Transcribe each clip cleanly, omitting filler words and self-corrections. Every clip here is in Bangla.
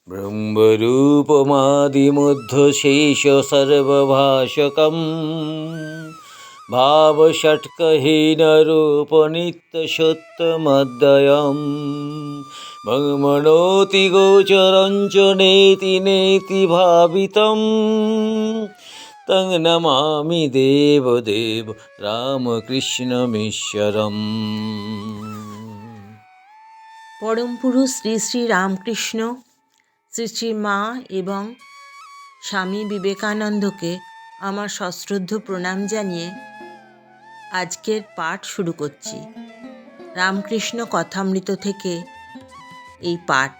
ब्रह्मरूपमादिमुद्धशेषसर्वभाषकं भावषट्कहीनरूपनित्यसत्यमद्वयं ममनोति गोचरं च नेति नेति भावितं तं नमामि देवदेव রামকৃষ্ণমীশ্বরম। পরম পুরুষ শ্রী শ্রী রামকৃষ্ণ, শ্রী শ্রী মা এবং স্বামী বিবেকানন্দকে আমার সশ্রদ্ধ প্রণাম জানিয়ে আজকের পাঠ শুরু করছি। রামকৃষ্ণ কথামৃত থেকে এই পাঠ।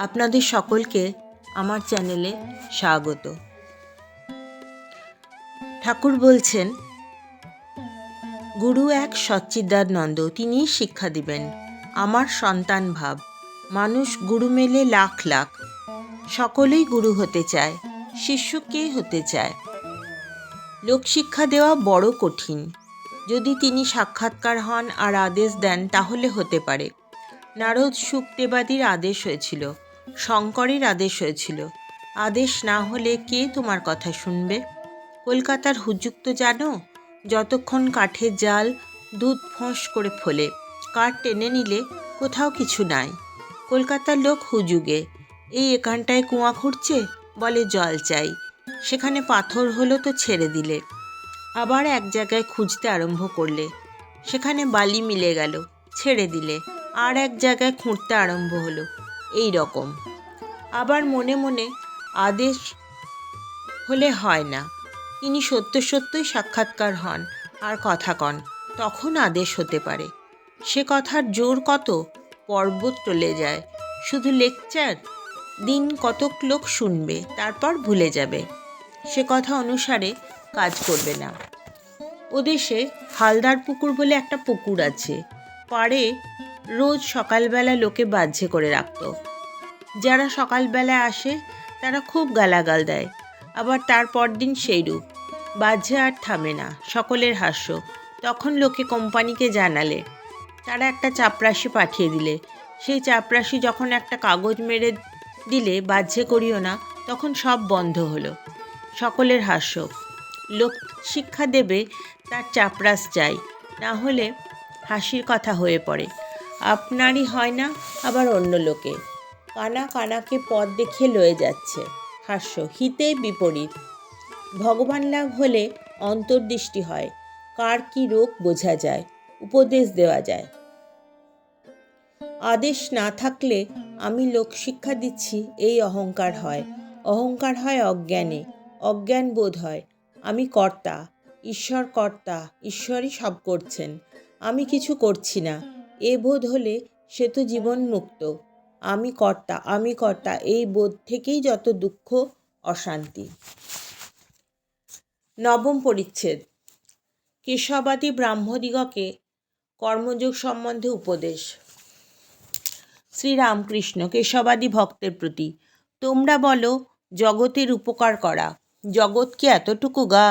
আপনাদের সকলকে আমার চ্যানেলে স্বাগত। ঠাকুর বলছেন, গুরু এক সচ্চিদানন্দ, তিনিই শিক্ষা দিবেন। আমার সন্তান ভাব। মানুষ গুরু মেলে লাখ লাখ, সকলেই গুরু হতে চায়, শিষ্য কে হতে চায়? লোকশিক্ষা দেওয়া বড় কঠিন। যদি তিনি সাক্ষাৎকার হন আর আদেশ দেন তাহলে হতে পারে। নারদ শুকদেবাদীর আদেশ হয়েছিল, শঙ্করের আদেশ হয়েছিল। আদেশ না হলে কে তোমার কথা শুনবে? কলকাতার হুজুগ তো জানো, যতক্ষণ কাঠের জাল দুধ ফোঁস করে ফোলে, কাঠ টেনে নিলে কোথাও কিছু নাই। কলকাতার লোক হুজুগে, এই এখানটায় কুয়া খুঁড়ছে, বলে জল চাই, সেখানে পাথর হলো তো ছেড়ে দিলে। আবার এক জায়গায় খুঁজতে আরম্ভ করলে, সেখানে বালি মিলে গেল, ছেড়ে দিলে। আর এক জায়গায় খুঁড়তে আরম্ভ হলো, এই রকম। আবার মনে মনে আদেশ হলে হয় না, তিনি সত্য সত্যই সাক্ষাৎকার হন আর কথা কন, তখন আদেশ হতে পারে। সে কথার জোর কত, পর্বত টলে যায়। শুধু লেকচার, দিন কতক লোক শুনবে, তারপর ভুলে যাবে, সে কথা অনুসারে কাজ করবে না। ওদেশে হালদার পুকুর বলে একটা পুকুর আছে, পাড়ে রোজ সকালবেলা লোকে বাহ্যে করে রাখত। যারা সকালবেলায় আসে তারা খুব গালাগাল দেয়, আবার তার পরদিন সেইরূপ। বাহ্যে আর থামে না, সকলের হাস্য। তখন লোকে কোম্পানিকে জানালে, তারা একটা চাপরাশি পাঠিয়ে দিলে। সেই চাপরাশি যখন একটা কাগজ মেরে দিলে বাহ্যে করিও না, তখন সব বন্ধ হলো। সকলের হাস্য। লোক শিক্ষা দেবে, তার চাপরাশ চাই, না হলে হাসির কথা হয়ে পড়ে। আপনারই হয় না, আবার অন্য লোকে। কানা কানাকে পথ দেখিয়ে লয়ে যাচ্ছে, হাস্য। হিতে বিপরীত। ভগবান লাভ হলে অন্তর্দৃষ্টি হয়, কার কি রোগ বোঝা যায়, উপদেশ দেওয়া যায়। আদেশ না থাকলে আমি লোকশিক্ষা দিচ্ছি এই অহংকার হয়। অহংকার হয় অজ্ঞানে, অজ্ঞান বোধ হয় আমি কর্তা, ঈশ্বর কর্তা, ঈশ্বরই সব করছেন, আমি কিছু করছি না। এ বোধ হলে সে তো জীবন মুক্ত। আমি কর্তা, আমি কর্তা, এই বোধ থেকেই যত দুঃখ, অশান্তি। নবম পরিচ্ছেদ। কেশবাদী ব্রাহ্মদিগকে কর্মযোগ সম্বন্ধে উপদেশ। শ্রীরামকৃষ্ণ কেশবাদী ভক্তের প্রতি, তোমরা বলো জগতের উপকার করা, জগৎ কি এতটুকু গা?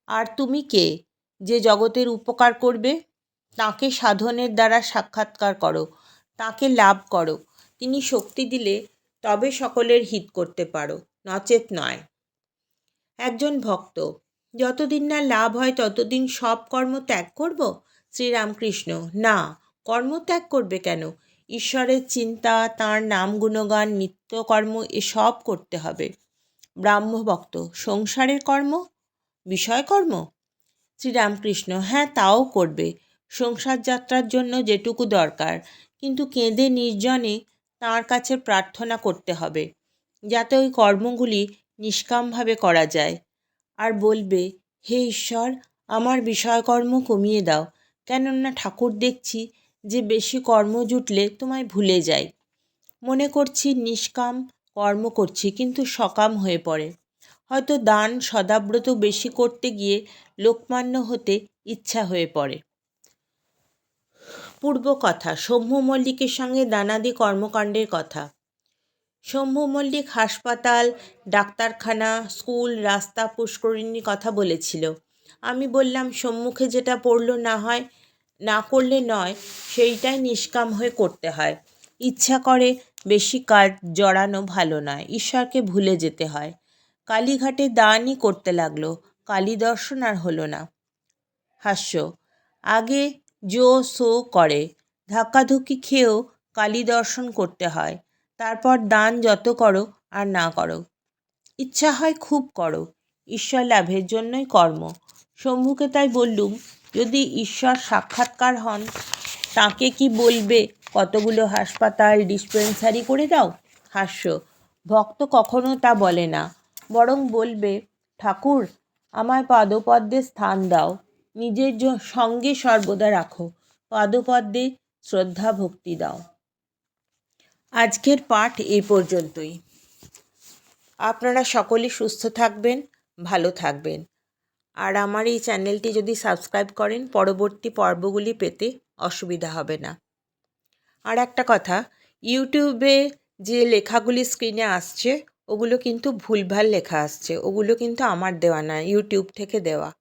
আর তুমি কে যে জগতের উপকার করবে? তাকে সাধনের দ্বারা সাক্ষাৎকার করো, তাকে লাভ করো। তিনি শক্তি দিলে তবে সকলের হিত করতে পারো, নচেত নয়। একজন ভক্ত, যতদিন না লাভ হয় ততদিন সব কর্ম ত্যাগ করব? শ্রীরামকৃষ্ণ, না, কর্ম ত্যাগ করবে কেন? ঈশ্বরের চিন্তা, তাঁর নাম গুণগান, নিত্যকর্ম এসব করতে হবে। ব্রাহ্মভক্ত, সংসারের কর্ম, বিষয়কর্ম? শ্রীরামকৃষ্ণ, হ্যাঁ, তাও করবে, সংসার যাত্রার জন্য যেটুকু দরকার, কিন্তু কেঁদে নির্জনে তাঁর কাছে প্রার্থনা করতে হবে, যাতে ওই কর্মগুলি নিষ্কামভাবে করা যায়। আর বলবে, হে ঈশ্বর, আমার বিষয়কর্ম কমিয়ে দাও, কেননা ঠাকুর দেখছি যে বেশি কর্ম জুটলে তোমায় ভুলে যাই। মনে করছি নিষ্কাম কর্ম করছি, কিন্তু সকাম হয়ে পড়ে। হয়তো দান সদাব্রত বেশি করতে গিয়ে লোকমান্য হতে ইচ্ছা হয়ে পড়ে। পূর্ব কথা। শম্ভু মল্লিকের সঙ্গে দানাদি কর্মকাণ্ডের কথা। শম্ভু মল্লিক হাসপাতাল, ডাক্তারখানা, স্কুল, রাস্তা, পুষ্করিণীর কথা বলেছিল। আমি বললাম, সম্মুখে যেটা পড়লো না করলে নয়, সেইটাই নিষ্কাম হয়ে করতে হয়। ইচ্ছা করে বেশি কাজ জড়ানো ভালো নয়, ঈশ্বরকে ভুলে যেতে হয়। কালীঘাটে দানই করতে লাগলো, কালী দর্শন আর হলো না। হাস্য। আগে জো সো করে, ধাক্কাধুক্কি খেয়েও কালী দর্শন করতে হয়। তারপর দান যত করো আর না করো, ইচ্ছা হয় খুব করো, ঈশ্বর লাভের জন্যই কর্ম। শম্ভুকে তাই বললুম, যদি ঈশ্বর সাক্ষাৎকার হন তাকে কি বলবে কতগুলো হাসপাতাল ডিসপেন্সারি করে দাও? হাস্য। ভক্ত কখনো তা বলে না, বরং বলবে, ঠাকুর আমায় পাদপদ্মে স্থান দাও, নিজের সঙ্গে সর্বদা রাখো, পাদপদ্মে শ্রদ্ধা ভক্তি দাও। আজকের পাঠ এই পর্যন্তই। আপনারা সকলে সুস্থ থাকবেন, ভালো থাকবেন। আর আমার এই চ্যানেলটি যদি সাবস্ক্রাইব করেন, পরবর্তী পর্বগুলি পেতে অসুবিধা হবে না। আর একটা কথা, ইউটিউবে যে লেখাগুলি স্ক্রিনে আসছে ওগুলো কিন্তু ভুলভাল লেখা আসছে, ওগুলো কিন্তু আমার দেওয়া না, ইউটিউব থেকে দেওয়া।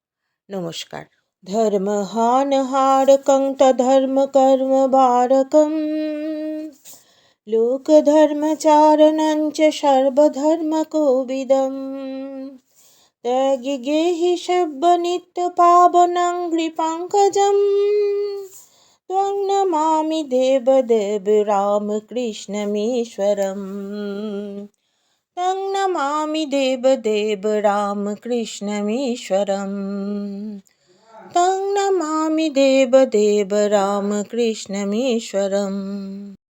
নমস্কার। ধর্ম হান হারকং তধর্ম কর্ম বারকম লোক ধর্মচারণঞ্চ সর্বধর্ম কোবিদম ত্যাগি গেহি সব্য নিত্য পাবনং পঙ্কজম ত্বং নমামি দেবদেব রামকৃষ্ণমীশ্বরম ত্বং নমামি দেবদেব রামকৃষ্ণমীশ্বরম तं नमामि देवदेव रामकृष्णमीश्वरम्।